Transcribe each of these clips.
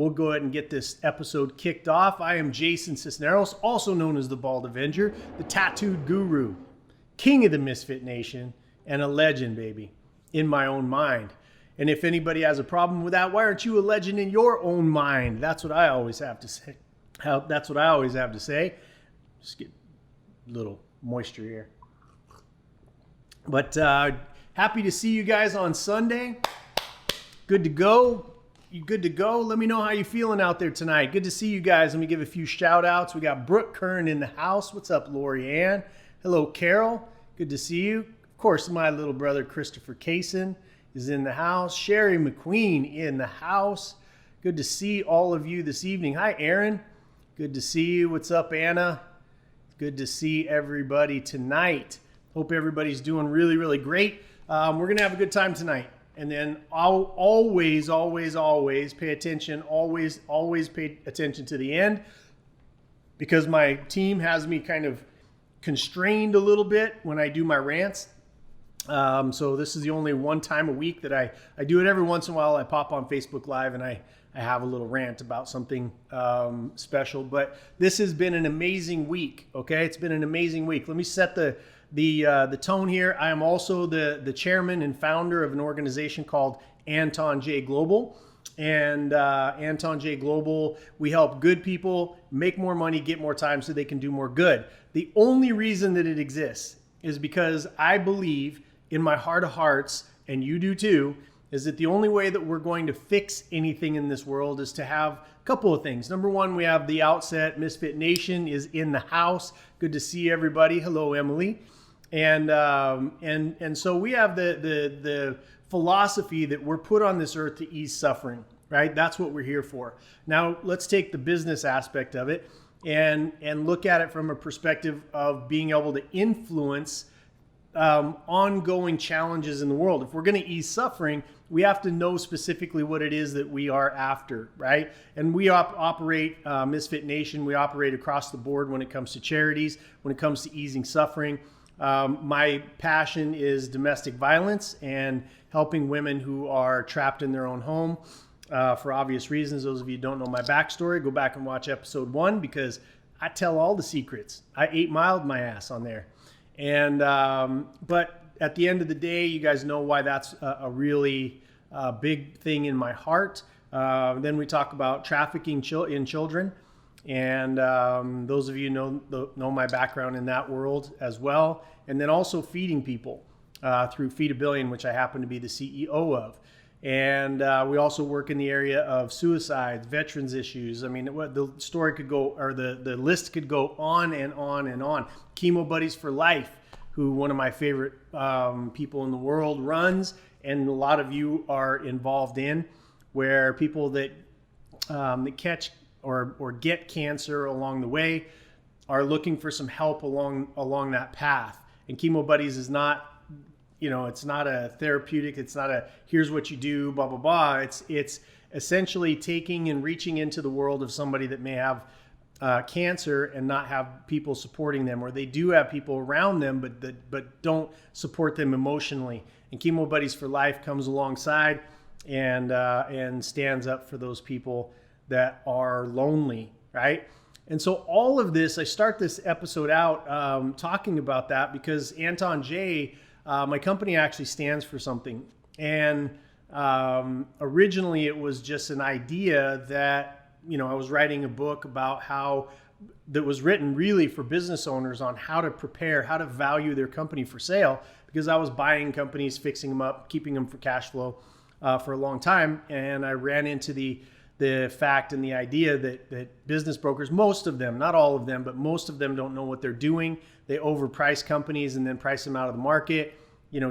we'll go ahead and get this episode kicked off. I am Jason Sisneros, also known as the Bald Avenger, the tattooed guru, king of the Misfit Nation, and a legend, baby, in my own mind. And if anybody has a problem with that, why aren't you a legend in your own mind? That's what I always have to say. That's what I always have to say. Just get a little moisture here. But happy to see you guys on Sunday. Good to go. You good to go? Let me know how you're feeling out there tonight. Good to see you guys. Let me give a few shout outs. We got Brooke Kern in the house. What's up, Lori Ann? Hello, Carol. Good to see you. Of course, my little brother, Christopher Kaysen, is in the house. Sherry McQueen in the house. Good to see all of you this evening. Hi, Aaron. Good to see you. What's up, Anna? Good to see everybody tonight. Hope everybody's doing really, really great. We're going to have a good time tonight. And then I'll always pay attention. Always pay attention to the end, because my team has me kind of constrained a little bit when I do my rants. So this is the only one time a week that I do it. Every once in a while I pop on Facebook Live and I have a little rant about something special. But this has been an amazing week, okay? It's been an amazing week. Let me set the tone here. I am also the chairman and founder of an organization called Anton J Global. And Anton J Global, we help good people make more money, get more time so they can do more good. The only reason that it exists is because I believe in my heart of hearts, and you do too, is that the only way that we're going to fix anything in this world is to have a couple of things. Number one, we have the outset. Misfit Nation is in the house. Good to see everybody. Hello, Emily. And so we have the philosophy that we're put on this earth to ease suffering, right? That's what we're here for. Now, let's take the business aspect of it and look at it from a perspective of being able to influence ongoing challenges in the world. If we're going to ease suffering, we have to know specifically what it is that we are after, right? And we operate, Misfit Nation, we operate across the board when it comes to charities, when it comes to easing suffering. My passion is domestic violence and helping women who are trapped in their own home for obvious reasons. Those of you who don't know my backstory, go back and watch episode 1, because I tell all the secrets. I 8-miled my ass on there. And but at the end of the day, you guys know why that's a really big thing in my heart. Then we talk about trafficking in children. And those of you know my background in that world as well. And then also feeding people through Feed a Billion, which I happen to be the CEO of. And we also work in the area of suicides, veterans issues. I mean, the story could go, or the list could go on and on and on. Chemo Buddies for Life, who one of my favorite people in the world runs, and a lot of you are involved in, where people that catch or get cancer along the way are looking for some help along that path. And Chemo Buddies is not, it's not a therapeutic. It's not a here's what you do, blah blah blah. It's essentially taking and reaching into the world of somebody that may have cancer and not have people supporting them, or they do have people around them but don't support them emotionally. And Chemo Buddies for Life comes alongside and stands up for those people that are lonely, right? And so all of this, I start this episode out talking about that because Anton J, my company actually stands for something. And originally it was just an idea that, I was writing a book about that was written really for business owners on how to prepare, how to value their company for sale, because I was buying companies, fixing them up, keeping them for cash flow for a long time. And I ran into the fact and the idea that business brokers, most of them, not all of them, but most of them don't know what they're doing. They overprice companies and then price them out of the market,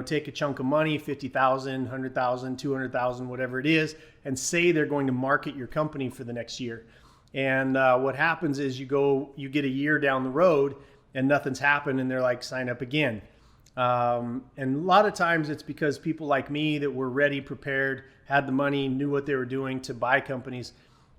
take a chunk of money, 50,000, 100,000, 200,000, whatever it is, and say they're going to market your company for the next year. And what happens is you get a year down the road and nothing's happened, and they're like, sign up again. And a lot of times it's because people like me that were ready, prepared, had the money, knew what they were doing to buy companies,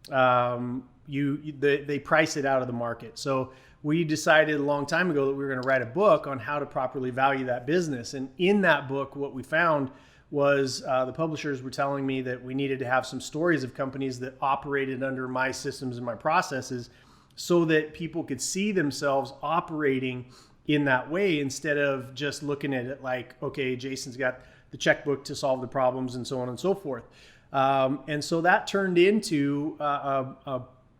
they price it out of the market. So we decided a long time ago that we were going to write a book on how to properly value that business. And in that book, what we found was the publishers were telling me that we needed to have some stories of companies that operated under my systems and my processes so that people could see themselves operating in that way instead of just looking at it like, okay, Jason's got the checkbook to solve the problems and so on and so forth. And so that turned into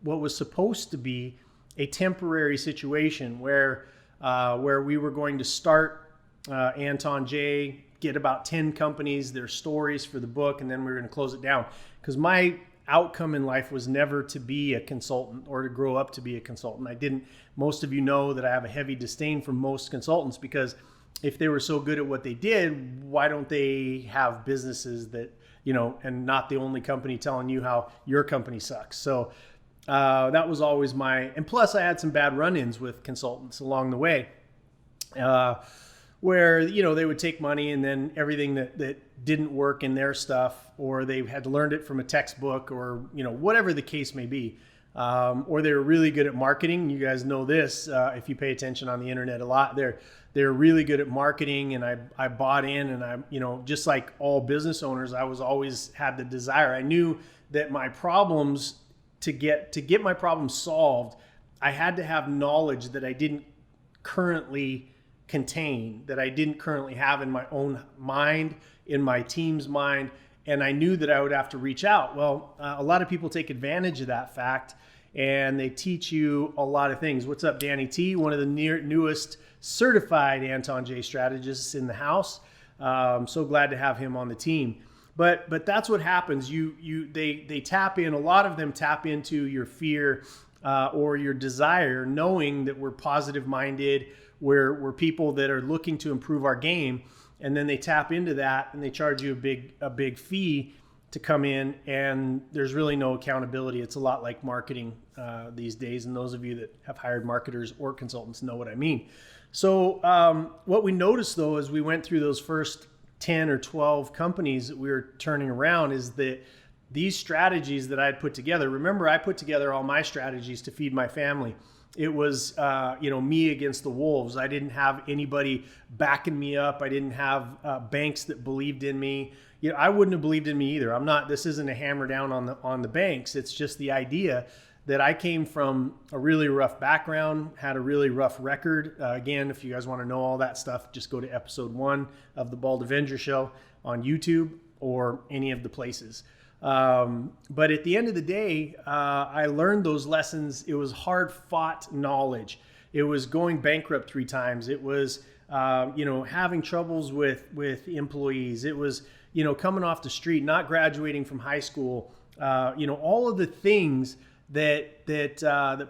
what was supposed to be a temporary situation where we were going to start Anton J, get about 10 companies, their stories for the book, and then we were going to close it down. Because my outcome in life was never to be a consultant or to grow up to be a consultant. Most of you know that I have a heavy disdain for most consultants, because if they were so good at what they did, why don't they have businesses that, and not the only company telling you how your company sucks. So that was always and plus I had some bad run-ins with consultants along the way, where, they would take money and then everything that didn't work in their stuff, or they had learned it from a textbook, or, whatever the case may be. Or they were really good at marketing. You guys know this, if you pay attention on the internet a lot, they're really good at marketing, and I bought in, and I, just like all business owners, I was always had the desire. I knew that my problems, to get my problems solved, I had to have knowledge that I didn't currently contain, that I didn't currently have in my own mind, in my team's mind, and I knew that I would have to reach out. Well, a lot of people take advantage of that fact, and they teach you a lot of things. What's up, Danny T, one of the newest certified Anton J strategists in the house. So glad to have him on the team. But that's what happens. They tap in. A lot of them tap into your fear or your desire, knowing that we're positive minded. We're people that are looking to improve our game, and then they tap into that and they charge you a big fee to come in, and there's really no accountability. It's a lot like marketing these days, and those of you that have hired marketers or consultants know what I mean. So what we noticed, though, as we went through those first 10 or 12 companies that we were turning around, is that these strategies that I had put together, remember, I put together all my strategies to feed my family. It was, me against the wolves. I didn't have anybody backing me up. I didn't have banks that believed in me. I wouldn't have believed in me either. This isn't a hammer down on the banks. It's just the idea that I came from a really rough background, had a really rough record. Again, if you guys want to know all that stuff, just go to episode 1 of the Bald Avenger Show on YouTube or any of the places. But at the end of the day, I learned those lessons. It was hard fought knowledge. It was going bankrupt 3 times. It was, having troubles with employees. It was, coming off the street, not graduating from high school, all of the things that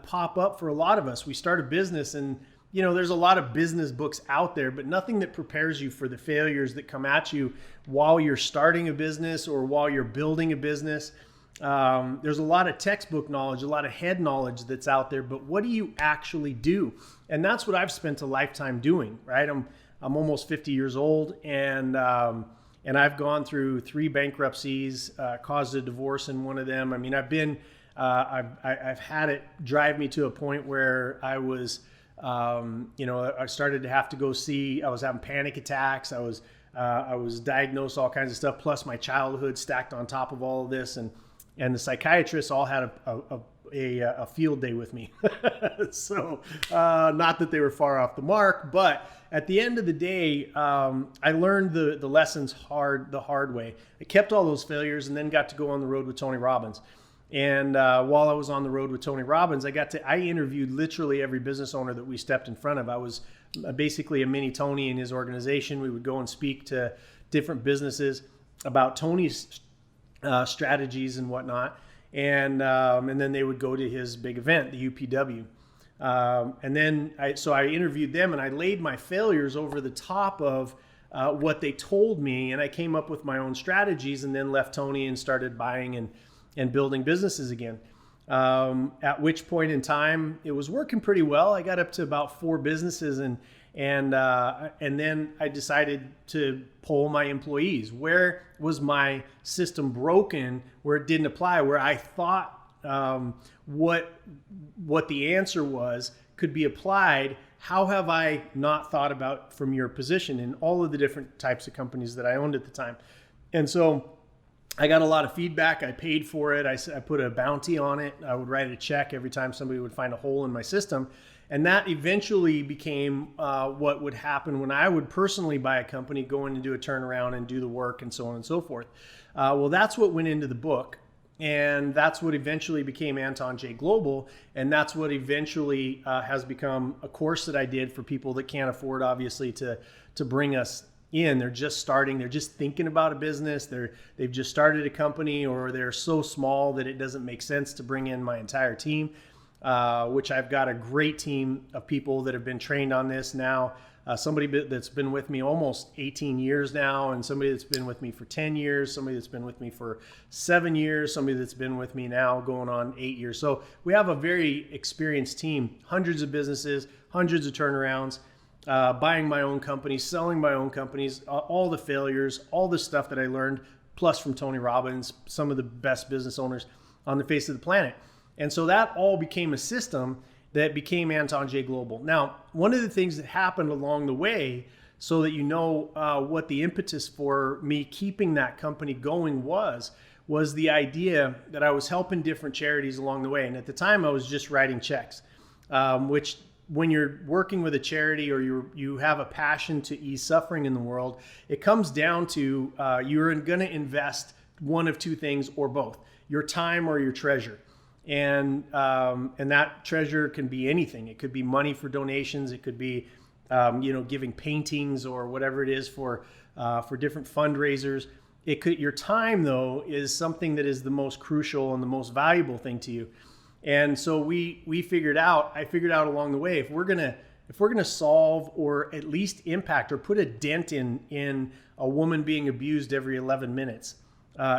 pop up for a lot of us. We start a business, and there's a lot of business books out there, but nothing that prepares you for the failures that come at you while you're starting a business or while you're building a business. There's a lot of textbook knowledge, a lot of head knowledge that's out there, but what do you actually do? And that's what I've spent a lifetime doing, right? I'm almost 50 years old, and I've gone through 3 bankruptcies, caused a divorce in one of them. I mean, I've had it drive me to a point where I was, I started to have to go see. I was having panic attacks. I was diagnosed all kinds of stuff. Plus my childhood stacked on top of all of this, and the psychiatrists all had a field day with me. So not that they were far off the mark, but at the end of the day, I learned the lessons the hard way. I kept all those failures, and then got to go on the road with Tony Robbins. And while I was on the road with Tony Robbins, I interviewed literally every business owner that we stepped in front of. I was basically a mini Tony in his organization. We would go and speak to different businesses about Tony's strategies and whatnot. And then they would go to his big event, the UPW. And then I interviewed them, and I laid my failures over the top of what they told me. And I came up with my own strategies, and then left Tony and started buying and building businesses again. At which point in time, it was working pretty well. I got up to about 4 businesses, and then I decided to poll my employees. Where was my system broken? Where it didn't apply? Where I thought what the answer was could be applied? How have I not thought about from your position in all of the different types of companies that I owned at the time? And so I got a lot of feedback. I paid for it. I put a bounty on it. I would write a check every time somebody would find a hole in my system. And that eventually became what would happen when I would personally buy a company, go in and do a turnaround and do the work and so on and so forth. Well, that's what went into the book. And that's what eventually became Anton J Global. And that's what eventually has become a course that I did for people that can't afford, obviously, to bring us in. They're just starting. They're just thinking about a business. They've just started a company, or they're so small that it doesn't make sense to bring in my entire team, which I've got a great team of people that have been trained on this now. Somebody that's been with me almost 18 years now, and somebody that's been with me for 10 years, somebody that's been with me for 7 years, somebody that's been with me now going on 8 years. So we have a very experienced team, hundreds of businesses, hundreds of turnarounds, buying my own companies, selling my own companies, all the failures, all the stuff that I learned, plus from Tony Robbins, some of the best business owners on the face of the planet. And so that all became a system that became Anton J Global. Now, one of the things that happened along the way, so that you know what the impetus for me keeping that company going was the idea that I was helping different charities along the way. And at the time, I was just writing checks, which when you're working with a charity or you have a passion to ease suffering in the world, it comes down to you're going to invest one of two things or both, your time or your treasure. And that treasure can be anything. It could be money for donations. It could be, giving paintings or whatever it is for different fundraisers. Your time though is something that is the most crucial and the most valuable thing to you. And so I figured out along the way, if we're gonna solve or at least impact or put a dent in a woman being abused every 11 minutes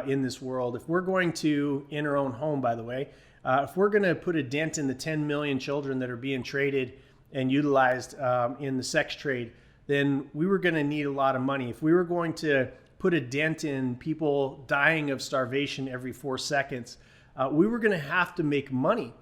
in this world, if we're going to, in her own home, by the way, if we're going to put a dent in the 10 million children that are being traded and utilized in the sex trade, then we were going to need a lot of money. If we were going to put a dent in people dying of starvation every 4 seconds, we were going to have to make money.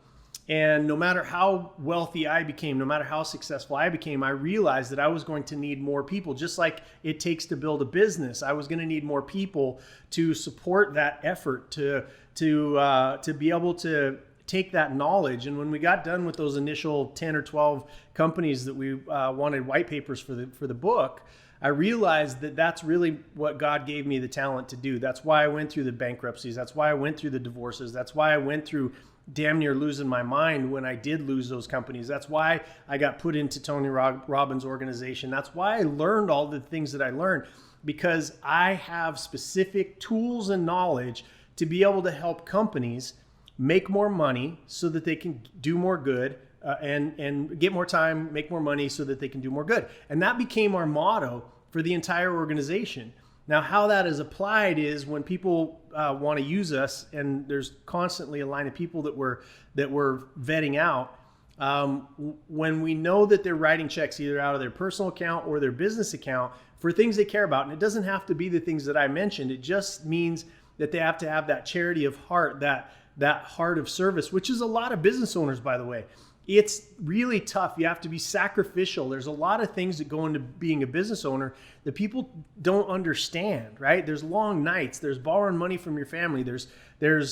And no matter how wealthy I became, no matter how successful I became, I realized that I was going to need more people. Just like it takes to build a business, I was going to need more people to support that effort, to be able to take that knowledge. And when we got done with those initial 10 or 12 companies that we wanted white papers for the book, I realized that that's really what God gave me the talent to do. That's why I went through the bankruptcies. That's why I went through the divorces. That's why I went through damn near losing my mind when I did lose those companies. That's why I got put into Tony Robbins' organization. That's why I learned all the things that I learned, because I have specific tools and knowledge to be able to help companies make more money so that they can do more good, and get more time, make more money so that they can do more good. And that became our motto for the entire organization. Now, how that is applied is when people want to use us, and there's constantly a line of people that we're vetting out. When we know that they're writing checks either out of their personal account or their business account for things they care about, and it doesn't have to be the things that I mentioned. It just means that they have to have that charity of heart, that heart of service, which is a lot of business owners, by the way. It's really tough. You have to be sacrificial. There's a lot of things that go into being a business owner that people don't understand, right? There's long nights. There's borrowing money from your family. There's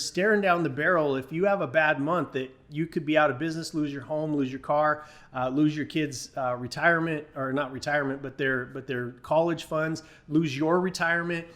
staring down the barrel. If you have a bad month, that you could be out of business, lose your home, lose your car, lose your kids' retirement, or not retirement, but their college funds, lose your retirement.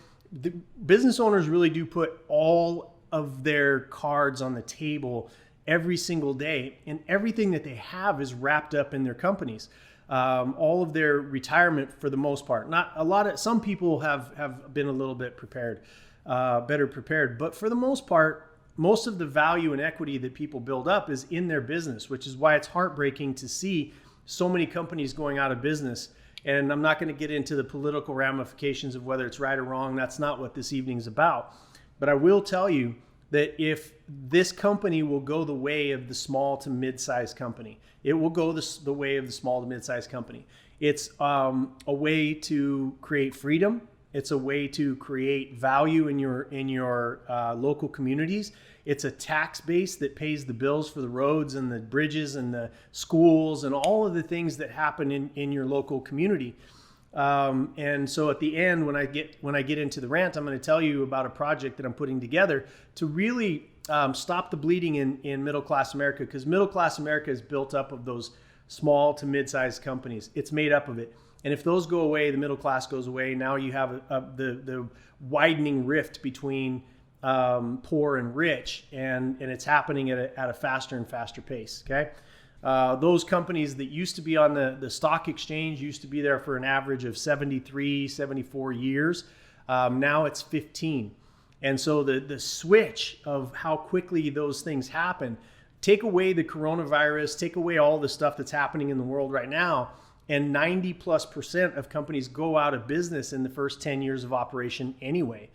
The business owners really do put all of their cards on the table every single day, and everything that they have is wrapped up in their companies. All of their retirement, for the most part. Not a lot of, some people have been a little bit better prepared, but for the most part, most of the value and equity that people build up is in their business, which is why it's heartbreaking to see so many companies going out of business. And I'm not going to get into the political ramifications of whether it's right or wrong. That's not what this evening's about. But I will tell you that if this company will go the way of the small to mid-sized company, it will go the way of the small to mid-sized company. It's a way to create freedom. It's a way to create value in your local communities. It's a tax base that pays the bills for the roads and the bridges and the schools and all of the things that happen in your local community. And so at the end, when I get into the rant, I'm going to tell you about a project that I'm putting together to really stop the bleeding in middle-class America, because middle-class America is built up of those small to mid-sized companies. It's made up of it. And if those go away, the middle class goes away. Now you have the widening rift between poor and rich, and it's happening at a faster and faster pace. Okay, those companies that used to be on the stock exchange used to be there for an average of 73, 74 years. Now it's 15. And so the switch of how quickly those things happen, take away the coronavirus, take away all the stuff that's happening in the world right now, and 90+% of companies go out of business in the first 10 years of operation anyway.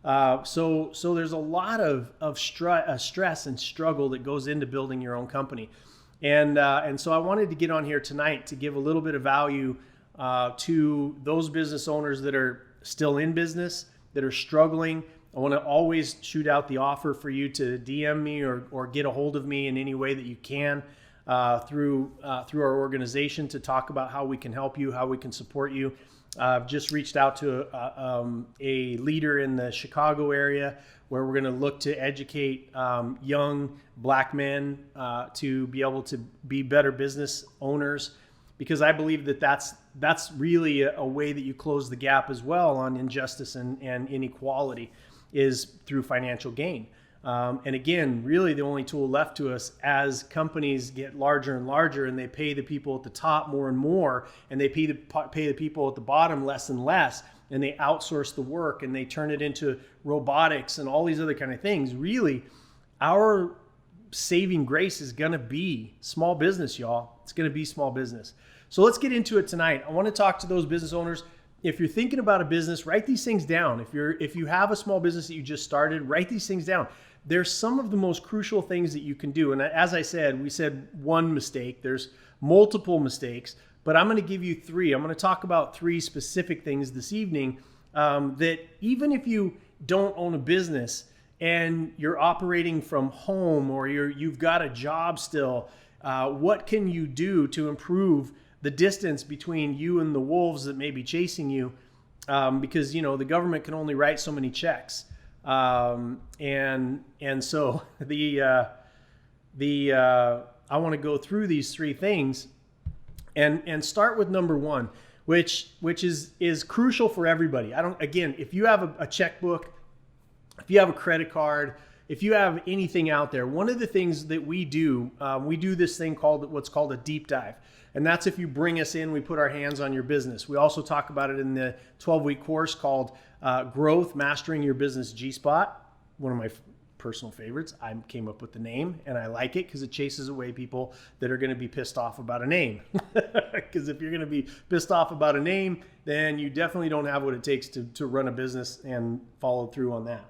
So there's a lot of stress and struggle that goes into building your own company. And so I wanted to get on here tonight to give a little bit of value to those business owners that are still in business, that are struggling. I want to always shoot out the offer for you to DM me or get a hold of me in any way that you can through our organization to talk about how we can help you, how we can support you. I've just reached out to a leader in the Chicago area where we're going to look to educate young black men to be able to be better business owners, because I believe that that's really a way that you close the gap as well on injustice and inequality, is through financial gain. And again, really the only tool left to us as companies get larger and larger, and they pay the people at the top more and more, and they pay the people at the bottom less and less, and they outsource the work and they turn it into robotics and all these other kind of things. Really, our saving grace is going to be small business, y'all. It's going to be small business. So let's get into it tonight. I want to talk to those business owners. If you're thinking about a business, write these things down. If you have a small business that you just started, write these things down. There's some of the most crucial things that you can do. And as I said, we said one mistake. There's multiple mistakes, but I'm going to give you three. I'm going to talk about three specific things this evening that even if you don't own a business and you're operating from home, or you've got a job still, what can you do to improve the distance between you and the wolves that may be chasing you? Because the government can only write so many checks. And so I want to go through these three things and start with number one, which is crucial for everybody. Again, if you have a checkbook, if you have a credit card, if you have anything out there, one of the things that we do this thing called what's called a deep dive. And that's if you bring us in, we put our hands on your business. We also talk about it in the 12-week course called Growth, Mastering Your Business G-Spot. One of my personal favorites. I came up with the name, and I like it because it chases away people that are going to be pissed off about a name. Because if you're going to be pissed off about a name, then you definitely don't have what it takes to run a business and follow through on that.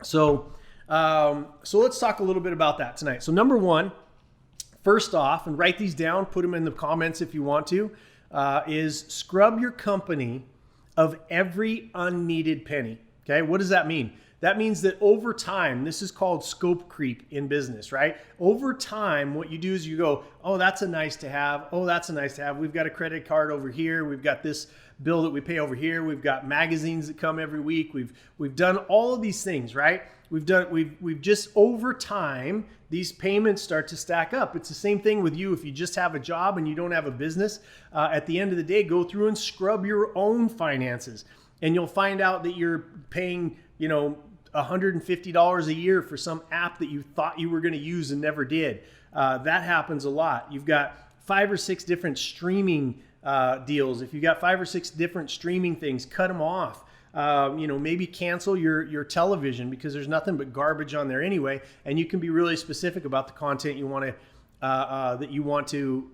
So let's talk a little bit about that tonight. So number one, first off, and write these down, put them in the comments if you want to, is scrub your company of every unneeded penny. Okay, what does that mean? That means that over time, this is called scope creep in business, right? Over time, what you do is you go, oh, that's a nice to have. Oh, that's a nice to have. We've got a credit card over here. We've got this bill that we pay over here. We've got magazines that come every week. We've done all of these things, right? We've just over time, these payments start to stack up. It's the same thing with you. If you just have a job and you don't have a business, at the end of the day, go through and scrub your own finances, and you'll find out that you're paying, $150 a year for some app that you thought you were going to use and never did. That happens a lot. You've got 5 or 6 different streaming deals. If you've got 5 or 6 different streaming things, cut them off. Maybe cancel your television because there's nothing but garbage on there anyway. And you can be really specific about the content you want to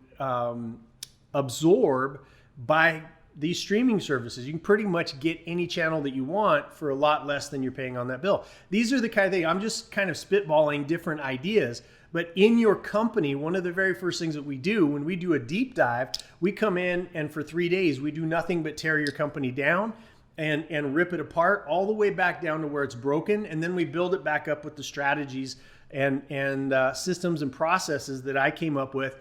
absorb by these streaming services. You can pretty much get any channel that you want for a lot less than you're paying on that bill. These are the kind of thing, I'm just kind of spitballing different ideas. But in your company, one of the very first things that we do when we do a deep dive, we come in and for 3 days, we do nothing but tear your company down and rip it apart all the way back down to where it's broken. And then we build it back up with the strategies and systems and processes that I came up with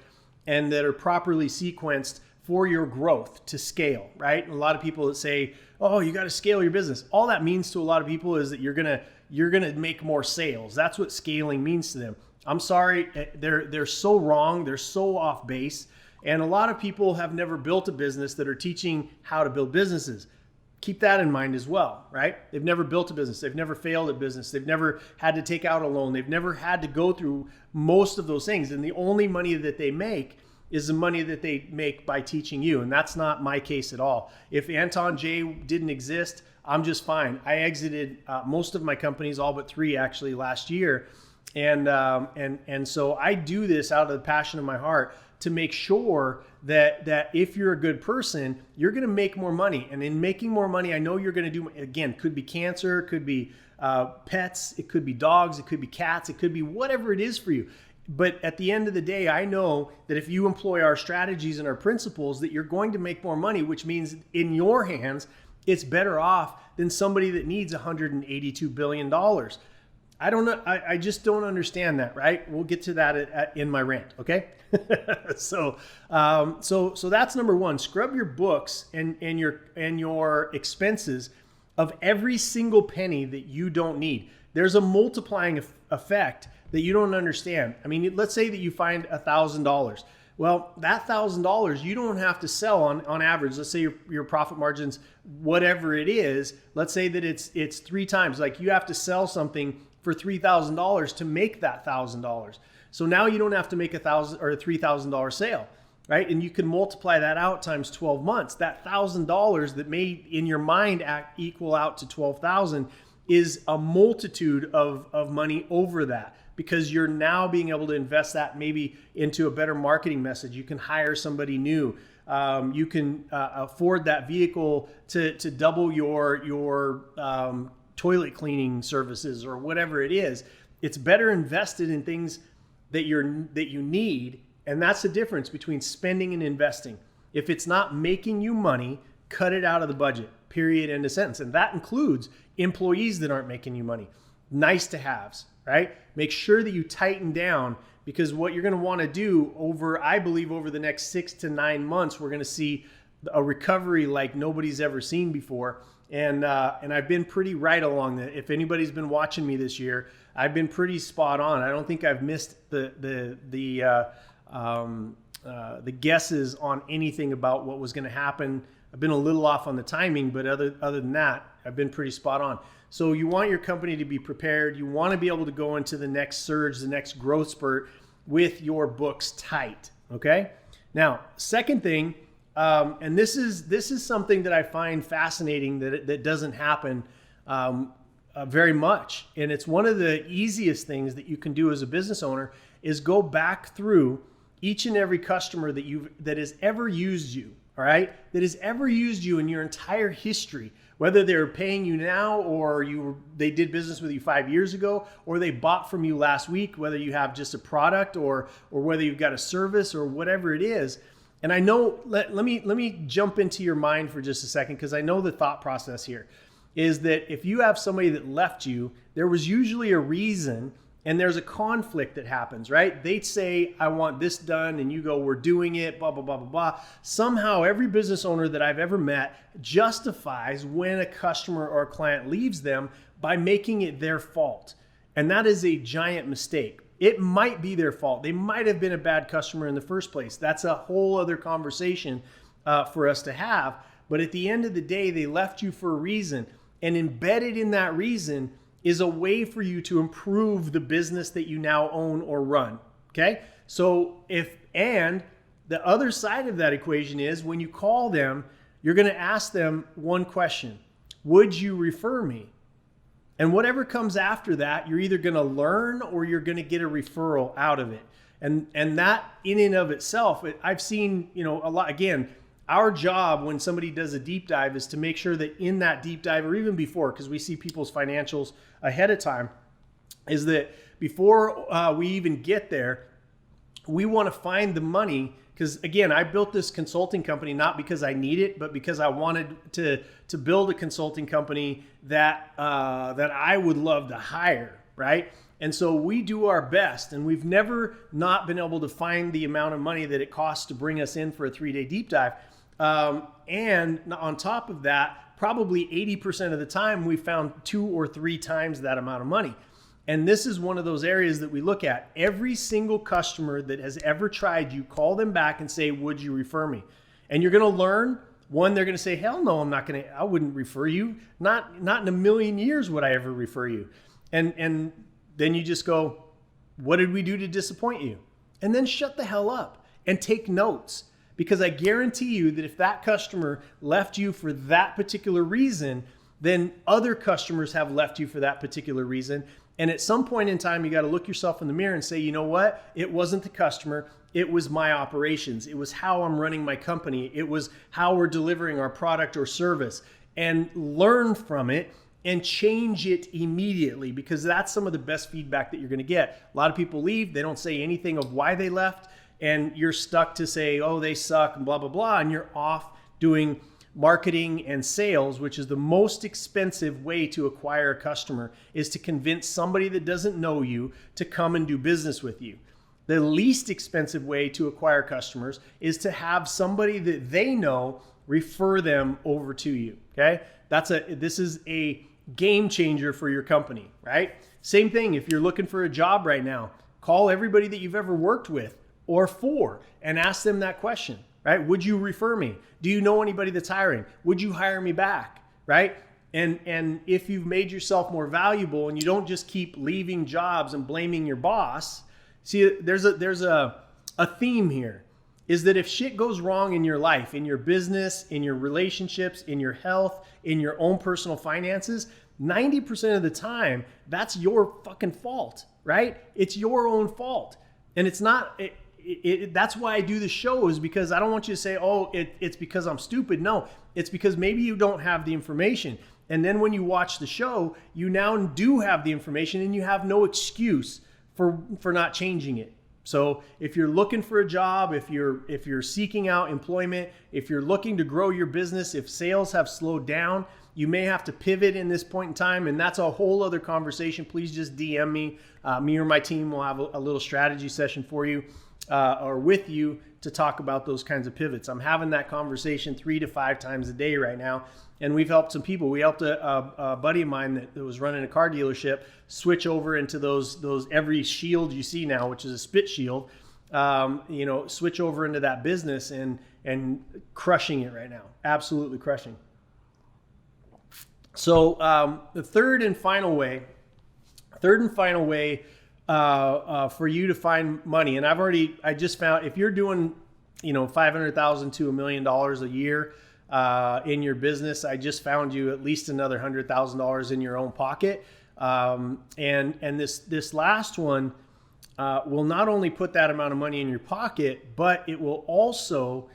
and that are properly sequenced for your growth to scale, right? And a lot of people that say, oh, you got to scale your business. All that means to a lot of people is that you're gonna make more sales. That's what scaling means to them. I'm sorry, they're so wrong. They're so off base. And a lot of people have never built a business that are teaching how to build businesses. Keep that in mind as well, right? They've never built a business. They've never failed at business. They've never had to take out a loan. They've never had to go through most of those things. And the only money that they make is the money that they make by teaching you. And that's not my case at all. If Anton J didn't exist, I'm just fine. I exited most of my companies, all but 3 actually last year. And so I do this out of the passion of my heart to make sure that if you're a good person, you're going to make more money. And in making more money, I know you're going to do, again, could be cancer, could be pets, it could be dogs, it could be cats, it could be whatever it is for you. But at the end of the day, I know that if you employ our strategies and our principles, that you're going to make more money, which means in your hands, it's better off than somebody that needs $182 billion. I don't know. I just don't understand that, right? We'll get to that in my rant, okay? So that's number one. Scrub your books and your expenses of every single penny that you don't need. There's a multiplying effect that you don't understand. I mean, let's say that you find $1,000. Well, that $1,000 you don't have to sell on average. Let's say your profit margins, whatever it is, let's say that it's 3 times. Like you have to sell something for $3,000 to make that $1,000. So now you don't have to make $1,000 or a $3,000 sale, right? And you can multiply that out times 12 months. That $1,000 that may in your mind equal out to 12,000 is a multitude of money over that, because you're now being able to invest that maybe into a better marketing message. You can hire somebody new. You can afford that vehicle to double your toilet cleaning services or whatever it is. It's better invested in things that you need, and that's the difference between spending and investing. If it's not making you money, cut it out of the budget. Period. End of sentence. And that includes employees that aren't making you money. Nice to haves, right? Make sure that you tighten down, because what you're going to want to do I believe over the next 6 to 9 months, we're going to see a recovery like nobody's ever seen before. And I've been pretty right along that. If anybody's been watching me this year, I've been pretty spot on. I don't think I've missed the guesses on anything about what was going to happen. I've been a little off on the timing, but other than that, I've been pretty spot on. So you want your company to be prepared. You want to be able to go into the next surge, the next growth spurt with your books tight. Okay. Now, second thing, and this is something that I find fascinating that doesn't happen very much. And it's one of the easiest things that you can do as a business owner is go back through each and every customer that has ever used you. All right, that has ever used you in your entire history, whether they're paying you now or they did business with you 5 years ago, or they bought from you last week, whether you have just a product or whether you've got a service or whatever it is. And I know, let me jump into your mind for just a second, because I know the thought process here is that if you have somebody that left you, there was usually a reason. And there's a conflict that happens, right? They'd say, I want this done. And you go, we're doing it, blah, blah, blah, blah, blah. Somehow every business owner that I've ever met justifies when a customer or a client leaves them by making it their fault. And that is a giant mistake. It might be their fault. They might have been a bad customer in the first place. That's a whole other conversation for us to have. But at the end of the day, they left you for a reason. And embedded in that reason is a way for you to improve the business that you now own or run. Okay. So and the other side of that equation is when you call them, you're going to ask them one question: would you refer me? And whatever comes after that, you're either going to learn or you're going to get a referral out of it. And that in and of itself, I've seen, a lot. Again, our job when somebody does a deep dive is to make sure that in that deep dive, or even before, because we see people's financials ahead of time, is that before we even get there, we want to find the money. Because again, I built this consulting company not because I need it, but because I wanted to build a consulting company that I would love to hire. right? And so we do our best, and we've never not been able to find the amount of money that it costs to bring us in for a 3-day deep dive. And on top of that, probably 80% of the time, we found 2 or 3 times that amount of money. And this is one of those areas that we look at. Every single customer that has ever tried you, call them back and say, would you refer me? And you're going to learn. One, they're going to say, hell no, I wouldn't refer you. Not in a million years would I ever refer you. And then you just go, what did we do to disappoint you? And then shut the hell up and take notes. Because I guarantee you that if that customer left you for that particular reason, then other customers have left you for that particular reason. And at some point in time, you got to look yourself in the mirror and say, you know what? It wasn't the customer. It was my operations. It was how I'm running my company. It was how we're delivering our product or service. And learn from it and change it immediately, because that's some of the best feedback that you're going to get. A lot of people leave. They don't say anything of why they left. And you're stuck to say, oh, they suck and blah, blah, blah. And you're off doing marketing and sales, which is the most expensive way to acquire a customer, is to convince somebody that doesn't know you to come and do business with you. The least expensive way to acquire customers is to have somebody that they know refer them over to you. Okay. This is a game changer for your company, right? Same thing. If you're looking for a job right now, call everybody that you've ever worked with or for and ask them that question, right? Would you refer me? Do you know anybody that's hiring? Would you hire me back, right? And if you've made yourself more valuable and you don't just keep leaving jobs and blaming your boss, see, there's a theme here, is that if shit goes wrong in your life, in your business, in your relationships, in your health, in your own personal finances, 90% of the time, that's your fucking fault, right? It's your own fault. And it's not, that's why I do the show, is because I don't want you to say, oh, it's because I'm stupid. No, it's because maybe you don't have the information. And then when you watch the show, you now do have the information and you have no excuse for not changing it. So if you're looking for a job, if you're seeking out employment, if you're looking to grow your business, if sales have slowed down, you may have to pivot in this point in time, and that's a whole other conversation. Please just DM me. Me or my team will have a little strategy session for you or with you to talk about those kinds of pivots. I'm having that conversation 3 to 5 times a day right now. And we've helped some people. We helped a buddy of mine that was running a car dealership switch over into those every shield you see now, which is a spit shield, switch over into that business and crushing it right now. Absolutely crushing. So the third and final way for you to find money, and I just found, if you're doing $500,000 to $1 million a year in your business, I just found you at least another $100,000 in your own pocket. And this last one will not only put that amount of money in your pocket, but it will also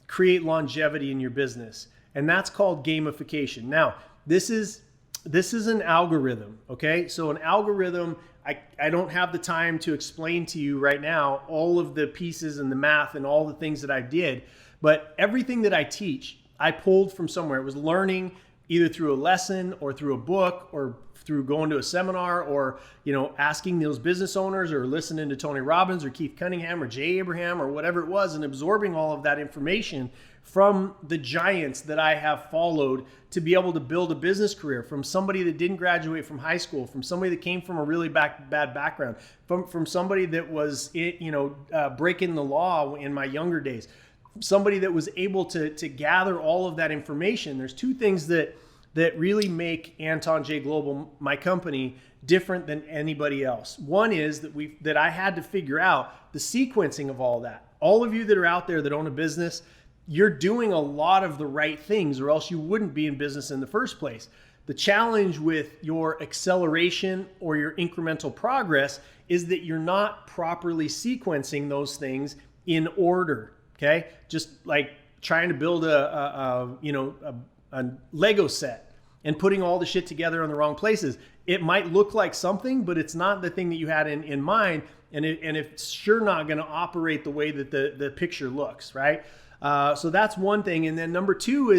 create longevity in your business. And that's called gamification. Now, this is an algorithm, okay? So an algorithm, I don't have the time to explain to you right now all of the pieces and the math and all the things that I did, but everything that I teach, I pulled from somewhere. It was learning either through a lesson or through a book or through going to a seminar or, asking those business owners or listening to Tony Robbins or Keith Cunningham or Jay Abraham or whatever it was, and absorbing all of that information from the giants that I have followed to be able to build a business career, from somebody that didn't graduate from high school, from somebody that came from a really bad background, from somebody that was, breaking the law in my younger days, somebody that was able to gather all of that information. There's 2 things that really make Anton J Global, my company, different than anybody else. One is that I had to figure out the sequencing of all that. All of you that are out there that own a business, you're doing a lot of the right things, or else you wouldn't be in business in the first place. The challenge with your acceleration or your incremental progress is that you're not properly sequencing those things in order. Okay, just like trying to build a Lego set and putting all the shit together in the wrong places. It might look like something, but it's not the thing that you had in mind, and it's sure not going to operate the way that the picture looks, right? So that's one thing. And then number 2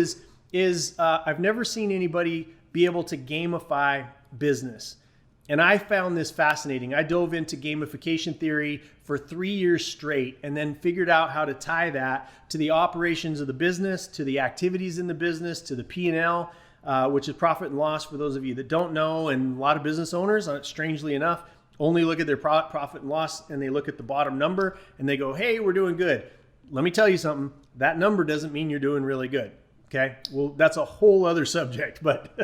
is I've never seen anybody be able to gamify business. And I found this fascinating. I dove into gamification theory for 3 years straight and then figured out how to tie that to the operations of the business, to the activities in the business, to the P&L, which is profit and loss for those of you that don't know. And a lot of business owners, strangely enough, only look at their profit and loss and they look at the bottom number and they go, hey, we're doing good. Let me tell you something. That number doesn't mean you're doing really good. Okay. Well, that's a whole other subject, but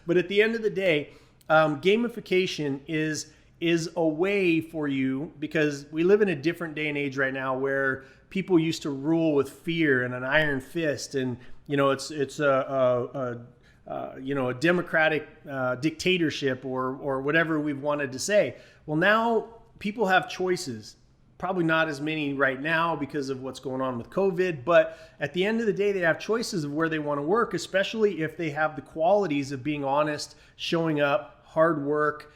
at the end of the day, gamification is a way for you, because we live in a different day and age right now where people used to rule with fear and an iron fist, and it's a democratic dictatorship or whatever we've wanted to say. Well, now people have choices. Probably not as many right now because of what's going on with COVID, but at the end of the day, they have choices of where they want to work, especially if they have the qualities of being honest, showing up, hard work,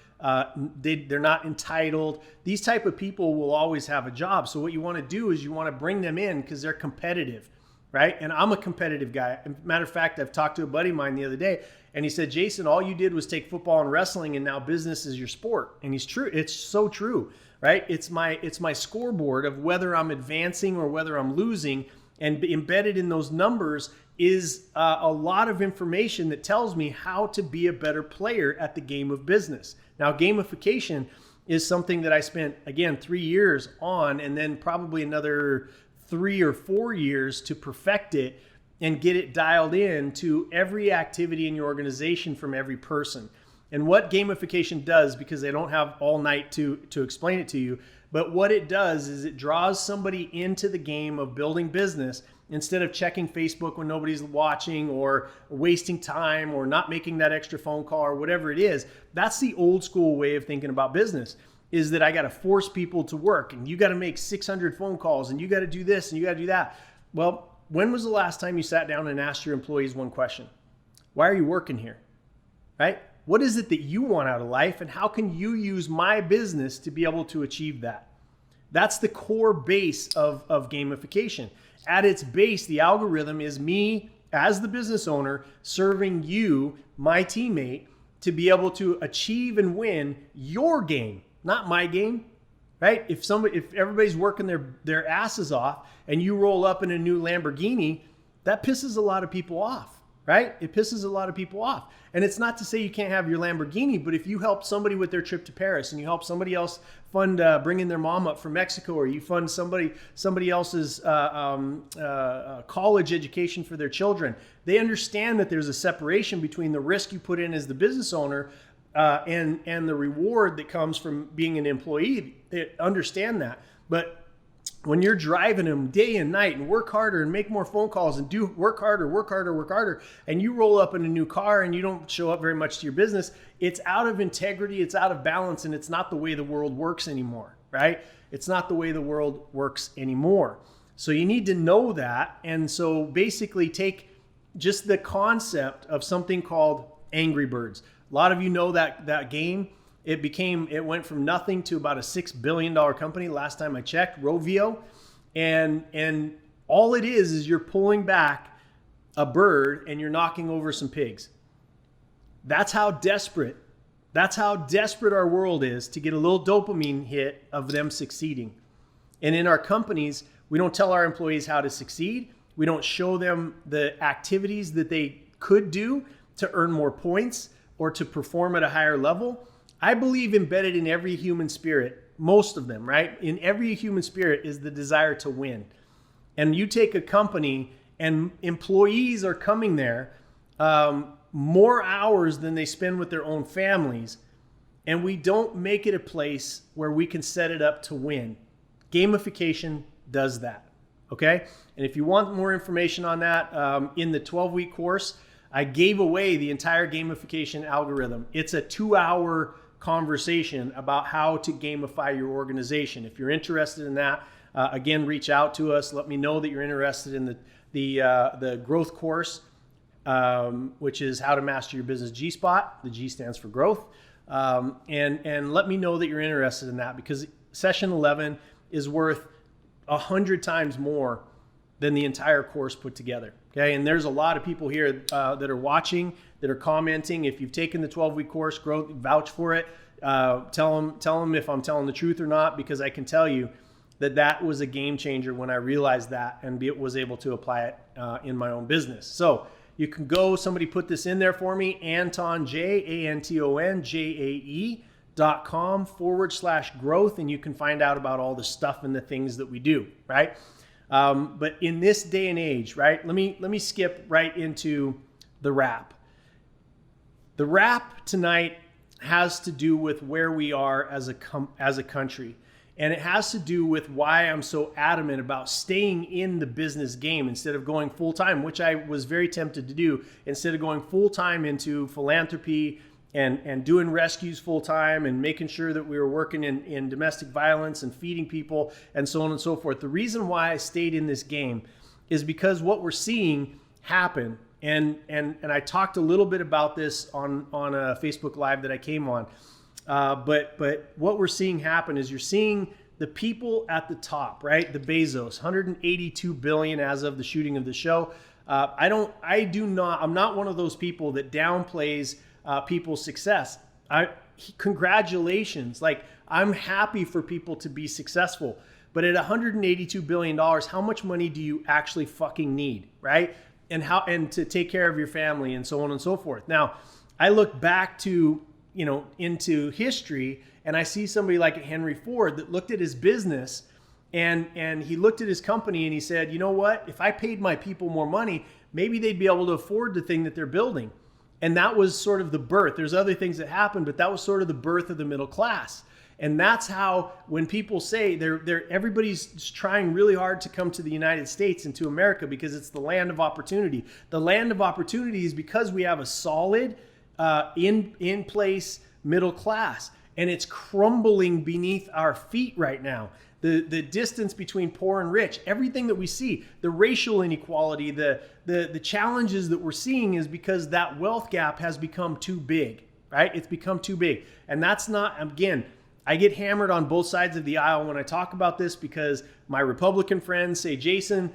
they're not entitled. These type of people will always have a job. So what you want to do is you want to bring them in because they're competitive, right? And I'm a competitive guy. Matter of fact, I've talked to a buddy of mine the other day, and he said, Jason, all you did was take football and wrestling, and now business is your sport. And he's true. It's so true, right? It's my scoreboard of whether I'm advancing or whether I'm losing, and embedded in those numbers is a lot of information that tells me how to be a better player at the game of business. Now, gamification is something that I spent, again, 3 years on, and then probably another 3 or 4 years to perfect it and get it dialed in to every activity in your organization from every person. And what gamification does, because I don't have all night to explain it to you, but what it does is it draws somebody into the game of building business instead of checking Facebook when nobody's watching, or wasting time, or not making that extra phone call, or whatever it is. That's the old school way of thinking about business, is that I got to force people to work, and you got to make 600 phone calls, and you got to do this and you got to do that. Well, when was the last time you sat down and asked your employees one question? Why are you working here? Right? What is it that you want out of life, and how can you use my business to be able to achieve that? That's the core base of gamification. At its base, the algorithm is me as the business owner serving you, my teammate, to be able to achieve and win your game, not my game, right? If everybody's working their asses off and you roll up in a new Lamborghini, that pisses a lot of people off, right? It pisses a lot of people off. And it's not to say you can't have your Lamborghini, but if you help somebody with their trip to Paris, and you help somebody else fund bringing their mom up from Mexico, or you fund somebody else's college education for their children, they understand that there's a separation between the risk you put in as the business owner and the reward that comes from being an employee. They understand that. But when you're driving them day and night and work harder and make more phone calls and work harder, and you roll up in a new car and you don't show up very much to your business, it's out of integrity, it's out of balance, and it's not the way the world works anymore, right? It's not the way the world works anymore. So you need to know that. And so basically take just the concept of something called Angry Birds. A lot of you know that game. It went from nothing to about a $6 billion company last time I checked, Rovio. And all it is you're pulling back a bird and you're knocking over some pigs. That's how desperate our world is to get a little dopamine hit of them succeeding. And in our companies, we don't tell our employees how to succeed. We don't show them the activities that they could do to earn more points or to perform at a higher level. I believe embedded in every human spirit, most of them, right? In every human spirit is the desire to win. And you take a company and employees are coming there more hours than they spend with their own families, and we don't make it a place where we can set it up to win. Gamification does that, okay? And if you want more information on that, in the 12-week course, I gave away the entire gamification algorithm. It's a 2-hour conversation about how to gamify your organization. If you're interested in that, again, reach out to us. Let me know that you're interested in the growth course, which is how to master your business G-Spot. The G stands for growth. And let me know that you're interested in that, because session 11 is worth 100 times more than the entire course put together. Okay, and there's a lot of people here that are watching, that are commenting. If you've taken the 12-week course, growth, vouch for it. Tell them if I'm telling the truth or not, because I can tell you that was a game changer when I realized that and was able to apply it in my own business. So you can go, somebody put this in there for me, Anton, AntonJae.com/growth, and you can find out about all the stuff and the things that we do, right? But in this day and age, right, let me skip right into the wrap. The wrap tonight has to do with where we are as a country. And it has to do with why I'm so adamant about staying in the business game instead of going full time, which I was very tempted to do, instead of going full time into philanthropy and doing rescues full time and making sure that we were working in domestic violence and feeding people and so on and so forth. The reason why I stayed in this game is because what we're seeing happen, and I talked a little bit about this on a Facebook Live that I came on. But what we're seeing happen is you're seeing the people at the top, right? The Bezos, 182 billion as of the shooting of the show. I'm not one of those people that downplays people's success. Congratulations. Like, I'm happy for people to be successful, but at $182 billion, how much money do you actually fucking need, right? And to take care of your family and so on and so forth. Now, I look back to, into history, and I see somebody like Henry Ford that looked at his business and he looked at his company and he said, you know what, if I paid my people more money, maybe they'd be able to afford the thing that they're building. And that was sort of the birth. There's other things that happened, but that was sort of the birth of the middle class. And that's how, when people say everybody's trying really hard to come to the United States and to America because it's the land of opportunity. The land of opportunity is because we have a solid, in place middle class, and it's crumbling beneath our feet right now. The distance between poor and rich, everything that we see, the racial inequality, the challenges that we're seeing is because that wealth gap has become too big, right? It's become too big. And that's not, again, I get hammered on both sides of the aisle when I talk about this because my Republican friends say, Jason,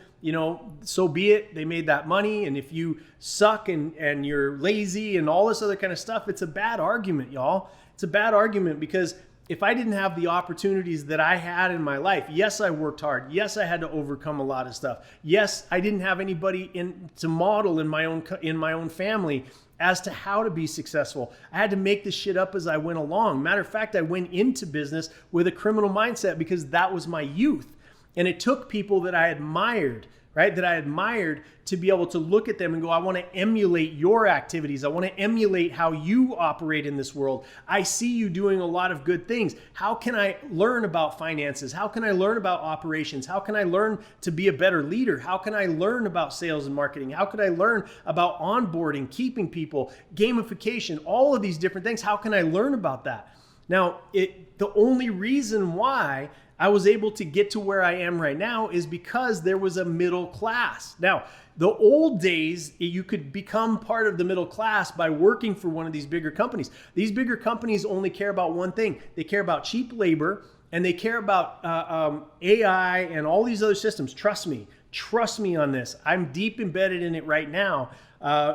so be it. They made that money. And if you suck and you're lazy and all this other kind of stuff, it's a bad argument, y'all. It's a bad argument because if I didn't have the opportunities that I had in my life, yes, I worked hard. Yes, I had to overcome a lot of stuff. Yes, I didn't have anybody to model in my own family as to how to be successful. I had to make this shit up as I went along. Matter of fact, I went into business with a criminal mindset because that was my youth. And it took people that I admired, right? That I admired to be able to look at them and go, I want to emulate your activities. I want to emulate how you operate in this world. I see you doing a lot of good things. How can I learn about finances? How can I learn about operations? How can I learn to be a better leader? How can I learn about sales and marketing? How could I learn about onboarding, keeping people, gamification, all of these different things? How can I learn about that? Now, the only reason why I was able to get to where I am right now is because there was a middle class. Now, the old days, you could become part of the middle class by working for one of these bigger companies. These bigger companies only care about one thing. They care about cheap labor, and they care about AI and all these other systems. Trust me on this. I'm deep embedded in it right now.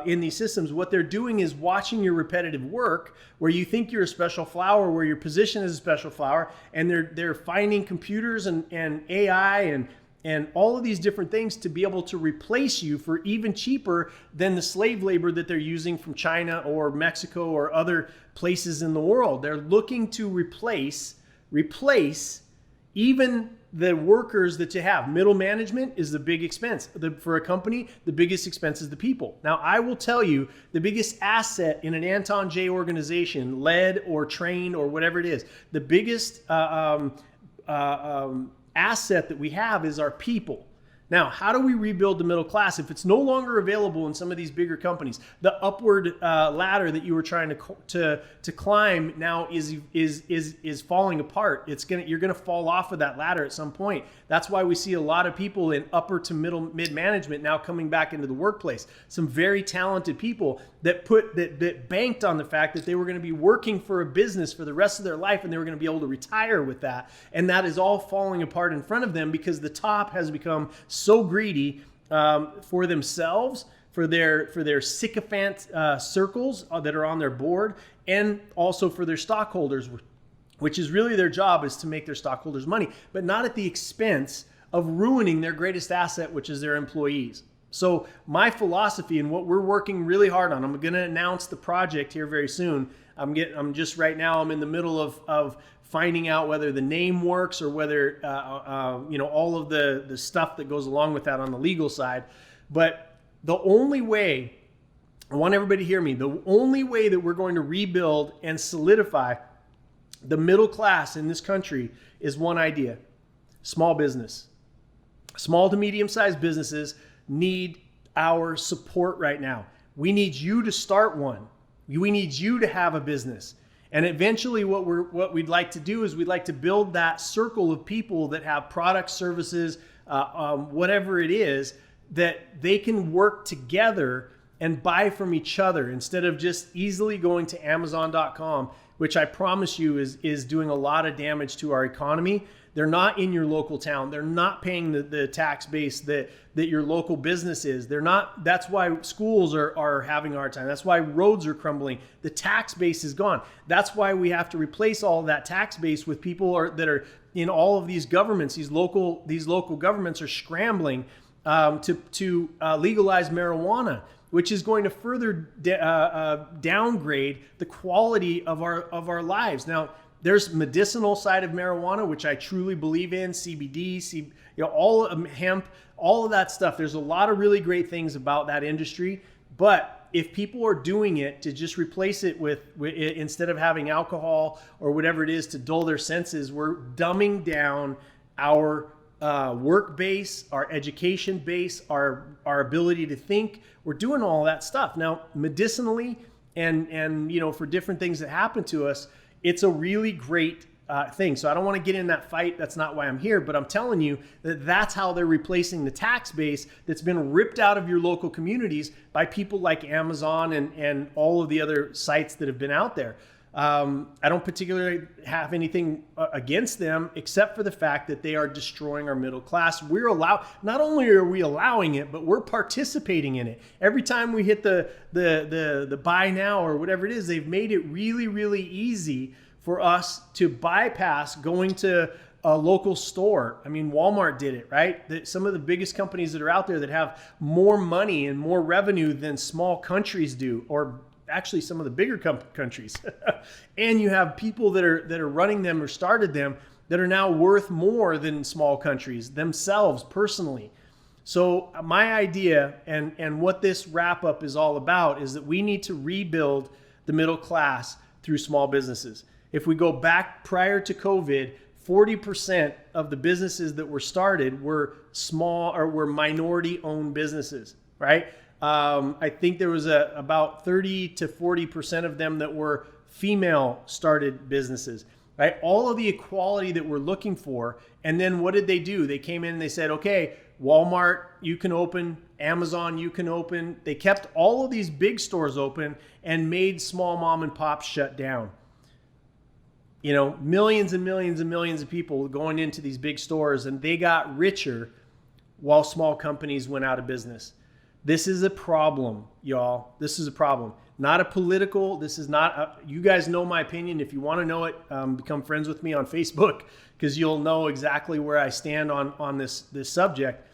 In these systems, what they're doing is watching your repetitive work where you think you're a special flower, where your position is a special flower, and they're finding computers and AI and all of these different things to be able to replace you for even cheaper than the slave labor that they're using from China or Mexico or other places in the world. They're looking to replace even the workers that you have. Middle management is the big expense. For a company, the biggest expense is the people. Now, I will tell you, the biggest asset in an Anton J organization, led or trained or whatever it is, the biggest asset that we have is our people. Now, how do we rebuild the middle class if it's no longer available in some of these bigger companies? The upward ladder that you were trying to climb now is falling apart. You're gonna fall off of that ladder at some point. That's why we see a lot of people in upper to mid management now coming back into the workplace. Some very talented people that banked on the fact that they were going to be working for a business for the rest of their life and they were going to be able to retire with that. And that is all falling apart in front of them because the top has become so greedy for themselves, for their sycophant circles that are on their board, and also for their stockholders, which is really their job, is to make their stockholders money, but not at the expense of ruining their greatest asset, which is their employees. So my philosophy and what we're working really hard on, I'm going to announce the project here very soon. I'm just right now, I'm in the middle of finding out whether the name works or whether, all of the stuff that goes along with that on the legal side. But the only way, I want everybody to hear me, the only way that we're going to rebuild and solidify the middle class in this country is one idea: small business. Small to medium-sized businesses need our support right now. We need you to start one. We need you to have a business. And eventually what we'd like to do is we'd like to build that circle of people that have products, services, whatever it is, that they can work together and buy from each other instead of just easily going to Amazon.com, which I promise you is doing a lot of damage to our economy. They're not in your local town. They're not paying the tax base that your local business is. They're not. That's why schools are having a hard time. That's why roads are crumbling. The tax base is gone. That's why we have to replace all of that tax base with people that are in all of these governments. These local governments are scrambling to legalize marijuana, which is going to further downgrade the quality of our lives. Now, there's medicinal side of marijuana, which I truly believe in, CBD, all of hemp, all of that stuff. There's a lot of really great things about that industry. But if people are doing it to just replace it with instead of having alcohol or whatever it is to dull their senses, we're dumbing down our work base, our education base, our ability to think. We're doing all that stuff. Now, medicinally and for different things that happen to us, it's a really great thing. So I don't want to get in that fight. That's not why I'm here. But I'm telling you that's how they're replacing the tax base that's been ripped out of your local communities by people like Amazon and all of the other sites that have been out there. I don't particularly have anything against them, except for the fact that they are destroying our middle class. Not only are we allowing it, but we're participating in it. Every time we hit the buy now or whatever it is, they've made it really, really easy for us to bypass going to a local store. I mean, Walmart did it, right? Some of the biggest companies that are out there that have more money and more revenue than small countries do, or actually some of the bigger countries. And you have people that are running them or started them that are now worth more than small countries themselves personally. So my idea and what this wrap up is all about is that we need to rebuild the middle class through small businesses. If we go back prior to COVID, 40% of the businesses that were started were small or were minority owned businesses, right? I think there was about 30 to 40% of them that were female started businesses, right? All of the equality that we're looking for. And then what did they do? They came in and they said, okay, Walmart, you can open, Amazon, you can open. They kept all of these big stores open and made small mom and pops shut down. Millions and millions and millions of people going into these big stores, and they got richer while small companies went out of business. This is a problem, y'all. This is a problem. Not a political, this is not, you guys know my opinion. If you want to know it, become friends with me on Facebook, because you'll know exactly where I stand on this subject.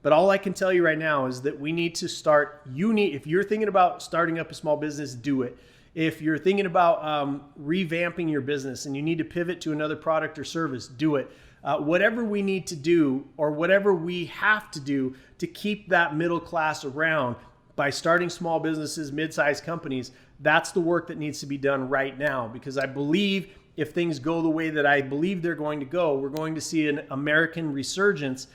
But all I can tell you right now is that we need to start, if you're thinking about starting up a small business, do it. If you're thinking about revamping your business and you need to pivot to another product or service, do it. Whatever we need to do or whatever we have to do to keep that middle class around by starting small businesses, mid-sized companies, that's the work that needs to be done right now. Because I believe if things go the way that I believe they're going to go, we're going to see an American resurgence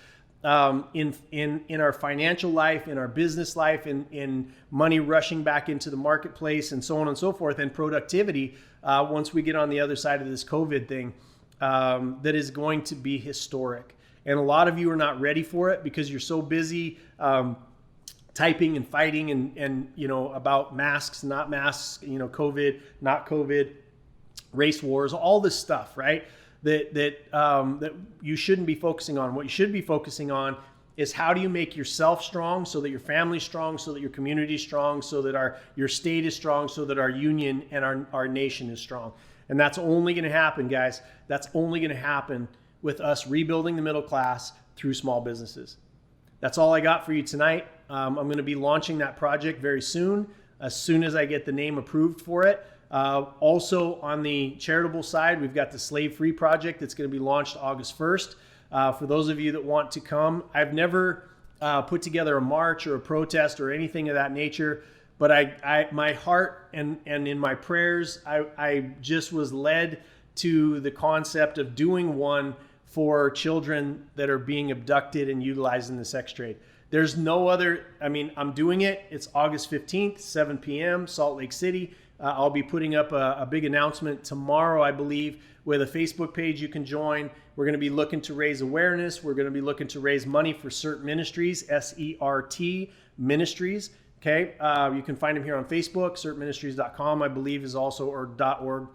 in our financial life, in our business life, in money rushing back into the marketplace, and so on and so forth, and productivity once we get on the other side of this COVID thing. That is going to be historic. And a lot of you are not ready for it because you're so busy typing and fighting and about masks, not masks, COVID, not COVID, race wars, all this stuff, right? That you shouldn't be focusing on. What you should be focusing on is how do you make yourself strong so that your family's strong, so that your community's strong, so that your state is strong, so that our union and our nation is strong. And that's only going to happen, guys. That's only going to happen with us rebuilding the middle class through small businesses. That's all I got for you tonight. I'm going to be launching that project very soon as I get the name approved for it. Also on the charitable side, we've got the Slave Free Project that's going to be launched August 1st. For those of you that want to come, I've never put together a march or a protest or anything of that nature, but my heart and in my prayers, I just was led to the concept of doing one for children that are being abducted and utilized in the sex trade. There's no other, I'm doing it. It's August 15th, 7 p.m., Salt Lake City. I'll be putting up a big announcement tomorrow, I believe, with a Facebook page you can join. We're going to be looking to raise awareness. We're going to be looking to raise money for CERT Ministries, SERT Ministries. Okay, you can find them here on Facebook. CERTministries.com, I believe, is also, or .org,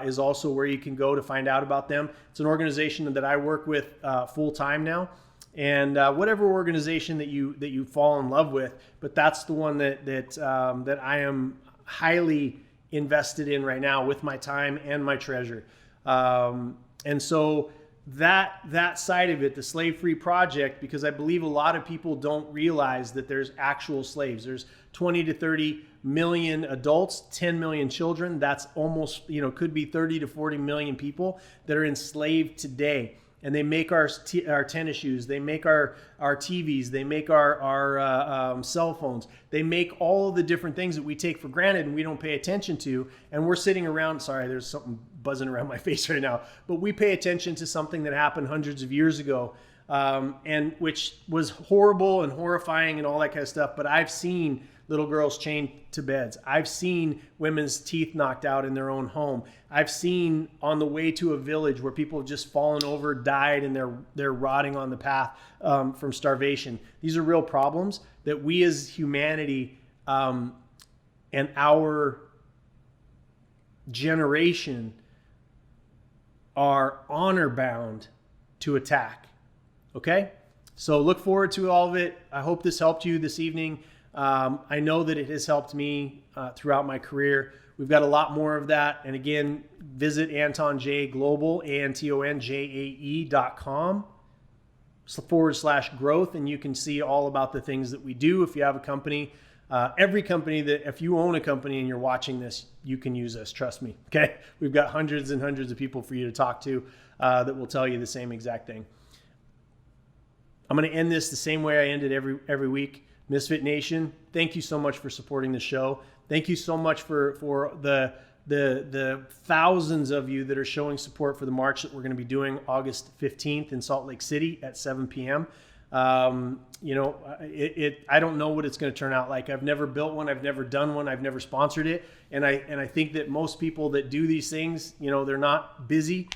is also where you can go to find out about them. It's an organization that I work with full time now. And whatever organization that you fall in love with, but that's the one that I am highly invested in right now with my time and my treasure. And so that side of it, the Slave Free Project, because I believe a lot of people don't realize that there's actual slaves. There's 20 to 30 million adults, 10 million children. That's almost, could be 30 to 40 million people that are enslaved today. And they make our tennis shoes, they make our TVs, they make our cell phones. They make all of the different things that we take for granted and we don't pay attention to. And we're sitting around, sorry, there's something buzzing around my face right now. But we pay attention to something that happened hundreds of years ago, and which was horrible and horrifying and all that kind of stuff. But I've seen little girls chained to beds. I've seen women's teeth knocked out in their own home. I've seen on the way to a village where people have just fallen over, died, and they're rotting on the path from starvation. These are real problems that we as humanity and our generation are honor bound to attack. Okay? So look forward to all of it. I hope this helped you this evening. I know that it has helped me throughout my career. We've got a lot more of that. And again, visit Anton J Global, ANTONJAE.com/growth, and you can see all about the things that we do. If you have a company, every company if you own a company and you're watching this, you can use us. Trust me. Okay. We've got hundreds and hundreds of people for you to talk to that will tell you the same exact thing. I'm going to end this the same way I end it every week. Misfit Nation, thank you so much for supporting the show. Thank you so much for the thousands of you that are showing support for the march that we're going to be doing August 15th in Salt Lake City at 7 p.m. I don't know what it's going to turn out like. I've never built one. I've never done one. I've never sponsored it. And I think that most people that do these things, they're not busy.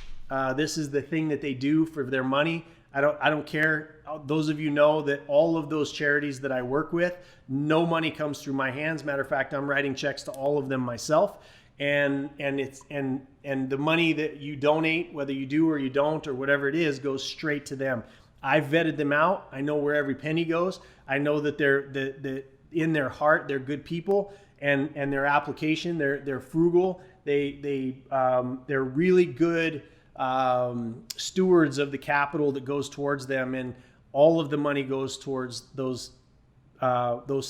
This is the thing that they do for their money. I don't care. Those of you know that all of those charities that I work with, no money comes through my hands. Matter of fact, I'm writing checks to all of them myself. And the money that you donate, whether you do or you don't or whatever it is, goes straight to them. I've vetted them out. I know where every penny goes. I know that they're in their heart, they're good people, and their application, they're frugal. They're really good stewards of the capital that goes towards them, and all of the money goes towards those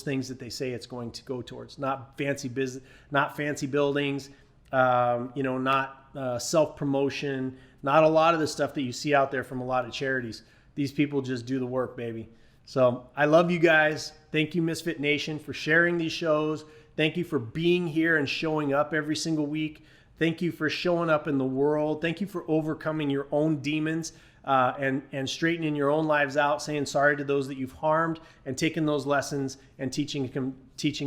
things that they say it's going to go towards. Not fancy business, not fancy buildings, not self-promotion, not a lot of the stuff that you see out there from a lot of charities. These people just do the work, baby. So I love you guys. Thank you, Misfit Nation, for sharing these shows. Thank you for being here and showing up every single week. Thank you for showing up in the world. Thank you for overcoming your own demons and straightening your own lives out, saying sorry to those that you've harmed, and taking those lessons and teaching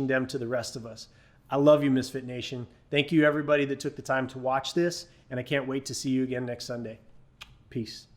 them to the rest of us. I love you, Misfit Nation. Thank you, everybody that took the time to watch this, and I can't wait to see you again next Sunday. Peace.